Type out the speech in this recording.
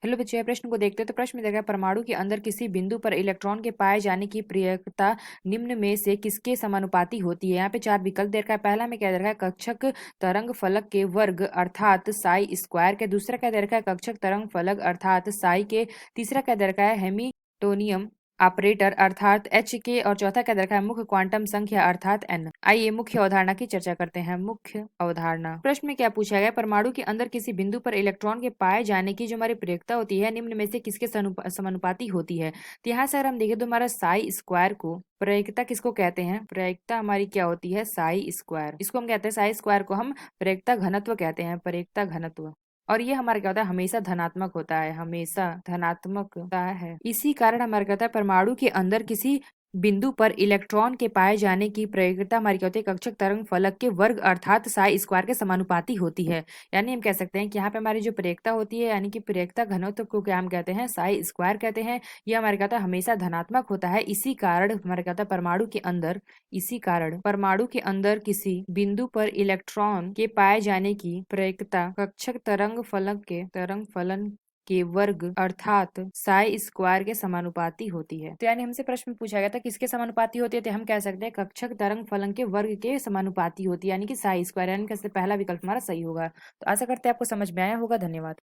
Hello बच्चों, ये प्रश्न को देखते हैं तो प्रश्न में देखा है, परमाणु के अंदर किसी बिंदु पर इलेक्ट्रॉन के पाए जाने की प्रियकता निम्न में से किसके समानुपाती होती है। यहाँ पे चार विकल्प दे रखा है। पहला में क्या दे रखा है, कक्षक तरंग फलक के वर्ग अर्थात साई स्क्वायर के। दूसरा क्या दे रखा है, कक्षक तरंग फलक अर्थात साई के। तीसरा क्या दे रखा है, हेमिल्टोनियन ऑपरेटर अर्थात एच के। और चौथा क्या दे रखा है, मुख्य क्वांटम संख्या अर्थात एन। आइए मुख्य अवधारणा की चर्चा करते हैं। मुख्य अवधारणा प्रश्न में क्या पूछा गया, परमाणु के अंदर किसी बिंदु पर इलेक्ट्रॉन के पाए जाने की जो हमारी प्रयोक्ता होती है निम्न में से किसके समानुपाती होती है। तो यहाँ से अगर हम देखें तो हमारा साई स्क्वायर को प्रयोक्ता किसको कहते हैं, प्रयोक्ता हमारी क्या होती है, साई स्क्वायर। इसको हम कहते हैं, साई स्क्वायर को हम प्रयोक्ता घनत्व कहते हैं, प्रयोक्ता घनत्व। और ये हमारा क्या होता है, हमेशा धनात्मक होता है, हमेशा धनात्मक होता है। इसी कारण हमारा क्या होता है, परमाणु के अंदर किसी बिंदु पर इलेक्ट्रॉन के पाए जाने की प्रयोज्यता हमारी क्या होती है, कक्षक तरंग फलक के वर्ग अर्थात साई स्क्वायर के समानुपाती होती है। यानी हम कह सकते हैं कि यहाँ पे हमारी जो प्रयोज्यता होती है यानी कि प्रयोज्यता घनत्व को क्या हम कहते हैं, साई स्क्वायर कहते हैं। यह हमारे कहता है हमेशा धनात्मक होता है। इसी कारण हमारे कहता है परमाणु के अंदर किसी बिंदु पर इलेक्ट्रॉन के पाए जाने की प्रयोज्यता कक्षक तरंग फलन के वर्ग अर्थात साई स्क्वायर के समानुपाती होती है। तो यानी हमसे प्रश्न पूछा गया था किसके समानुपाती होती है, तो हम कह सकते हैं कक्षक तरंग फलन के वर्ग के समानुपाती होती है, यानी कि साई स्क्वायर। यानी कि पहला विकल्प हमारा सही होगा। तो आशा करते हैं आपको समझ में आया होगा। धन्यवाद।